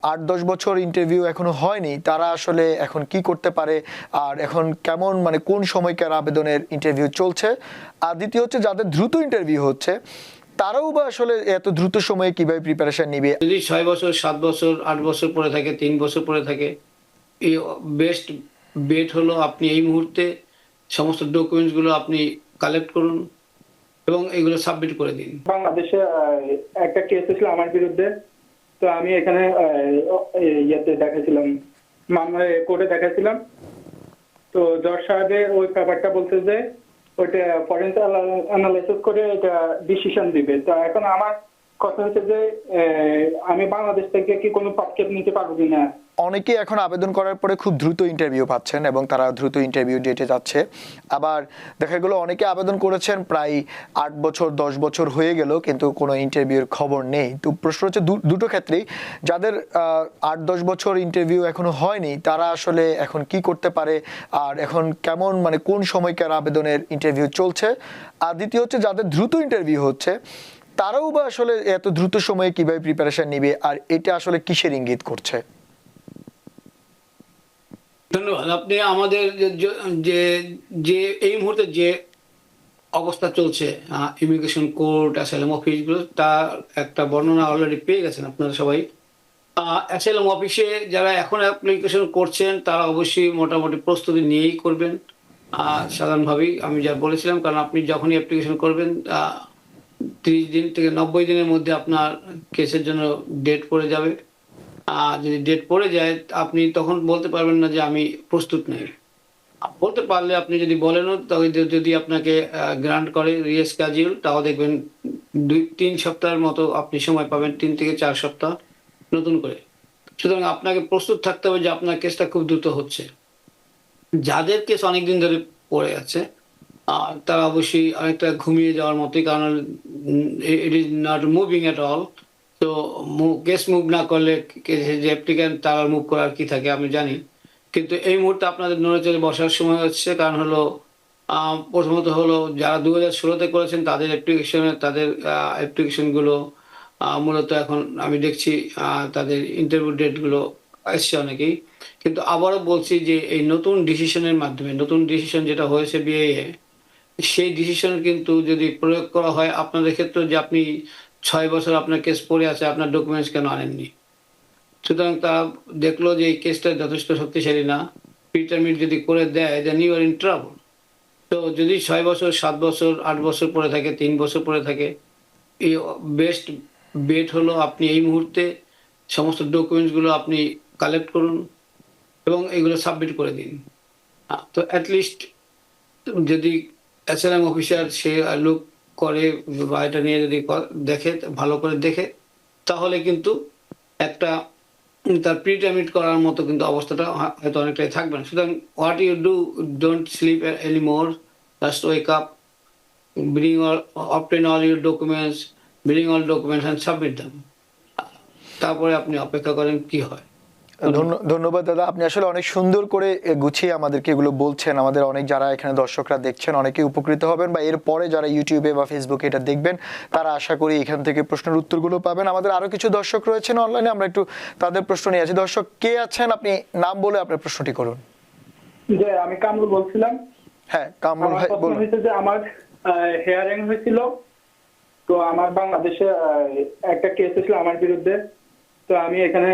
৮-১০ বছর ইন্টারভিউ এখনো হয়নি, তারা আসলে এখন কি করতে পারে, আর এখন কেমন মানে কোন সময়কার আবেদনের ইন্টারভিউ চলছে। আর দ্বিতীয় হচ্ছে যাদের দ্রুত ইন্টারভিউ হচ্ছে তারাও বা আসলে এত দ্রুত সময়ে কিভাবে প্রিপারেশন নিবে। যদি 6 বছর, 7 বছর, 8 বছর পরে থাকে, 3 বছর পরে থাকে, এই বেস্ট বেট হলো আপনি এই মুহূর্তে সমস্ত ডকুমেন্টস গুলো আপনি কালেক্ট করুন এবং এগুলো সাবমিট করে দিন। বাংলাদেশে একটা কেস ছিল আমার বিরুদ্ধে। তো আমি এখানে ইয়েতে দেখাছিলাম, মামলায় কোর্টে দেখাছিলাম। তো জজ সাহেবের ওই ব্যাপারটা বলতে যে ওইটা ফরেন্সিক অ্যানালাইসিস করে এটা ডিসিশন দিবে। তো এখন আমার কথা হচ্ছে যে আমি বাংলাদেশ থেকে কি কোনো পদক্ষেপ নিতে পারবো কিনা। অনেকেই এখন আবেদন করার পরে খুব দ্রুত ইন্টারভিউ পাচ্ছেন এবং তারা দ্রুত ইন্টারভিউ ডেটে যাচ্ছে। আবার দেখা গেলো অনেকে আবেদন করেছেন প্রায় ৮ বছর ১০ বছর হয়ে গেল কিন্তু কোনো ইন্টারভিউর খবর নেই। তো প্রশ্ন হচ্ছে দুটো ক্ষেত্রেই, যাদের ৮-১০ বছর ইন্টারভিউ এখনো হয়নি তারা আসলে এখন কি করতে পারে, আর এখন কেমন মানে কোন সময়কার আবেদনের ইন্টারভিউ চলছে। আর দ্বিতীয় হচ্ছে যাদের দ্রুত ইন্টারভিউ হচ্ছে তারাও বা আসলে এত দ্রুত সময়ে কিভাবে প্রিপারেশন নিবে, আর এটা আসলে কিসের ইঙ্গিত করছে। ধন্যবাদ। আপনি আমাদের যে যে এই মুহূর্তে যে অবস্থা চলছে ইমিগ্রেশন কোর্ট, অ্যাসাইলাম অফিসগুলো, তার একটা বর্ণনা অলরেডি পেয়ে গেছেন আপনারা সবাই। অ্যাসাইলাম অফিসে যারা এখন অ্যাপ্লিকেশন করছেন তারা অবশ্যই মোটামুটি প্রস্তুতি নিয়েই করবেন, সাধারণভাবেই আমি যা বলেছিলাম। কারণ আপনি যখনই অ্যাপ্লিকেশন করবেন 30 দিন থেকে 90 দিনের মধ্যে আপনার কেসের জন্য ডেট পড়ে যাবে। যদি ডেট পড়ে যায় আপনি তখন বলতে পারবেন না যে আমি প্রস্তুত নেই। বলতে পারলে আপনি যদি বলেনও, তবে যদি আপনাকে গ্রান্ট করে রিস্কেডিউল, তাও দেখবেন 2-3 সপ্তাহের মতো আপনি সময় পাবেন, 3 থেকে 4 সপ্তাহ নতুন করে। সুতরাং আপনাকে প্রস্তুত থাকতে হবে যে আপনার কেসটা খুব দ্রুত হচ্ছে। যাদের কেস অনেকদিন ধরে পড়ে আছে তারা অবশ্যই অনেকটা ঘুমিয়ে যাওয়ার মতোই, কারণ it is not moving at all. তো কেস মুভ না করলে যে অ্যাপ্লিক্যান্ট তারা মুভ করার কি থাকে আমি জানি। কিন্তু এই মুহূর্তে আপনাদের নড়েচড়ে বসার সময় হচ্ছে, কারণ হলো প্রথমত হলো যারা 2016-তে করেছেন তাদের অ্যাপ্লিকেশনগুলো মূলত এখন আমি দেখছি তাদের ইন্টারভিউ ডেটগুলো এসছে অনেকেই। কিন্তু আবারও বলছি যে এই নতুন ডিসিশনের মাধ্যমে, নতুন ডিসিশন যেটা হয়েছে বিএএ, সেই ডিসিশন কিন্তু যদি প্রয়োগ করা হয় আপনাদের ক্ষেত্রে, যে আপনি 6 বছর আপনার কেস পড়ে আছে, আপনার ডকুমেন্টস কেন আনেননি। সুতরাং তারা দেখলো যে এই কেসটা যথেষ্ট শক্তিশালী না, প্রিটারমিট যদি করে দেয় then you are in trouble. তো যদি 6 বছর, 7 বছর, 8 বছর পরে থাকে, 3 বছর পরে থাকে, এই বেস্ট বেট হলো আপনি এই মুহূর্তে সমস্ত ডকুমেন্টসগুলো আপনি কালেক্ট করুন এবং এগুলো সাবমিট করে দিন। তো অ্যাটলিস্ট যদি অ্যাসাইলাম অফিসার সে লুক করে বা এটা নিয়ে যদি দেখে, ভালো করে দেখে, তাহলে কিন্তু একটা তার প্রিটারমিট করার মতো কিন্তু অবস্থাটা হয়তো অনেকটাই থাকবে না। সুতরাং what you do, don't sleep anymore, just wake up, obtain all your documents, bring all documents and submit them. তারপরে আপনি অপেক্ষা করেন কি হয়। ধন্যবাদ দাদা, আপনি আসলে অনেক সুন্দর করে গুছিয়ে আমাদেরকে এগুলো বলছেন। আমাদের অনেক যারা এখানে দর্শকরা দেখছেন অনেকেই উপকৃত হবেন, বা এরপরে যারা ইউটিউবে বা ফেসবুকে এটা দেখবেন তারা আশা করি এখান থেকে প্রশ্নের উত্তরগুলো পাবেন। আমাদের আরো কিছু দর্শক রয়েছেন অনলাইনে, আমরা একটু তাদের প্রশ্ন নিয়ে আছি। দর্শক কে আছেন, আপনি নাম বলে আপনার প্রশ্নটি করুন। যে আমি কামরুল বলছিলাম। হ্যাঁ কামরুল ভাই বলুন। যে আমার হেয়ারিং হয়েছিল, তো আমার বাংলাদেশে একটা কেস ছিল আমার বিরুদ্ধে। তো আমি এখানে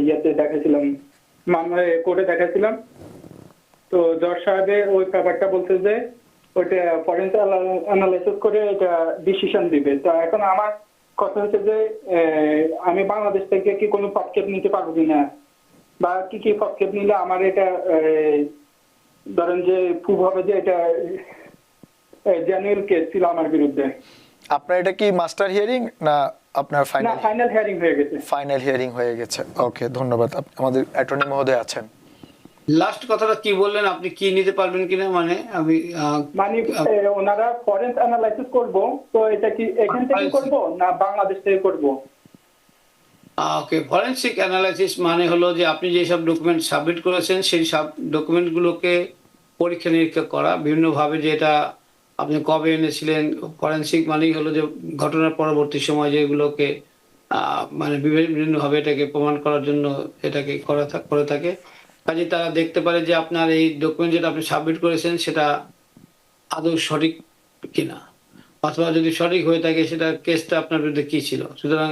ইয়েতে দেখাছিলাম, মামলায় কোর্টে দেখাছিলাম। তো জজ সাহেবের ওই ব্যাপারটা বলতে যে ওইটা ফরেন্সিক অ্যানালাইসিস করে এটা ডিসিশন দিবে। তো এখন আমার কথা হচ্ছে যে আমি বাংলাদেশ থেকে কি কোনো পদক্ষেপ নিতে পারবো কিনা, বা কি কি পদক্ষেপ নিলে আমার এটা ধরেন যে প্রুভ হবে যে এটা জেনুইন কেস ছিল আমার বিরুদ্ধে। আপনার এটা কি মাস্টার হিয়ারিং না আপনার ফাইনাল হিয়ারিং হয়ে গেছে? ফাইনাল হিয়ারিং হয়ে গেছে। ওকে ধন্যবাদ। আমাদের অ্যাটর্নি মহোদয় আছেন। লাস্ট কথাটা কি বললেন, আপনি কি নিতে পারবেন কিনা, মানে আমি মানে ওনারা ফরেন্স অ্যানালাইসিস করব, তো এটা কি এখান থেকে করব না বাংলাদেশ থেকে করব? ওকে, ফরেনসিক অ্যানালাইসিস মানে হলো যে আপনি যেসব ডকুমেন্ট সাবমিট করেছেন সেই সব ডকুমেন্টগুলোকে পরীক্ষা নিরীক্ষা করা বিভিন্নভাবে, যে এটা আপনি কবে এনেছিলেন। ফরেনসিক মানেই হলো যে ঘটনার পরবর্তী সময় যেগুলোকে মানে বিভিন্নভাবে এটাকে প্রমাণ করার জন্য এটাকে করে থাকে। কাজে তারা দেখতে পারে যে আপনার এই ডকুমেন্ট যেটা আপনি সাবমিট করেছেন সেটা আদৌ সঠিক কিনা, অথবা যদি সঠিক হয়ে থাকে সেটা কেসটা আপনার বিরুদ্ধে কি ছিল। সুতরাং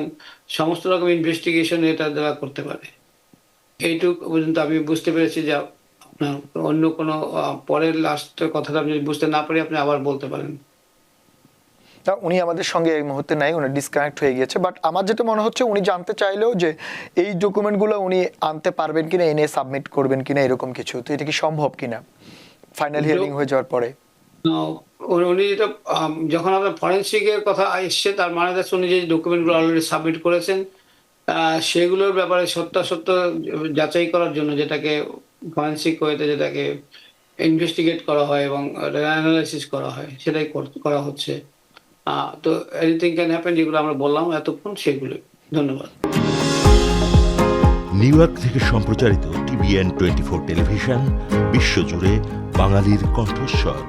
সমস্ত রকম ইনভেস্টিগেশন এটা দ্বারা করতে পারে। এইটুকু পর্যন্ত আমি বুঝতে পেরেছি যে আপনার অন্য কোনো পরের লাস্ট কথাটা আপনি যদি বুঝতে না পারি আপনি আবার বলতে পারেন। তা উনি আমাদের সঙ্গে এই মুহূর্তে নাই, উনি ডিসকানেক্ট হয়ে গিয়েছে। বাট আমার যেটা মনে হচ্ছে উনি জানতে চাইলেও যে এই ডকুমেন্টগুলো উনি আনতে পারবেন কিনা, এনে সাবমিট করবেন কিনা, এরকম কিছু। তো এটা কি সম্ভব কিনা ফাইনাল হিয়ারিং হয়ে যাওয়ার পরে? উনি যেটা যখন আপনার ফরেন্সিকের কথা এসছে তার মানে হচ্ছে উনি যে ডকুমেন্টগুলো অলরেডি সাবমিট করেছেন সেগুলোর ব্যাপারে সত্যাসত্য যাচাই করার জন্য, যেটাকে ফরেন্সিক ওয়েতে যেটাকে ইনভেস্টিগেট করা হয় এবং অ্যানালাইসিস করা হয়, সেটাই করা হচ্ছে। তো এনিথিং ক্যান হ্যাপেন, যেগুলো আমরা বললাম এতক্ষণ সেগুলো। ধন্যবাদ। নিউ ইয়র্ক থেকে সম্প্রচারিত TVN 24 টেলিভিশন, বিশ্বজুড়ে বাঙালির কণ্ঠস্বর।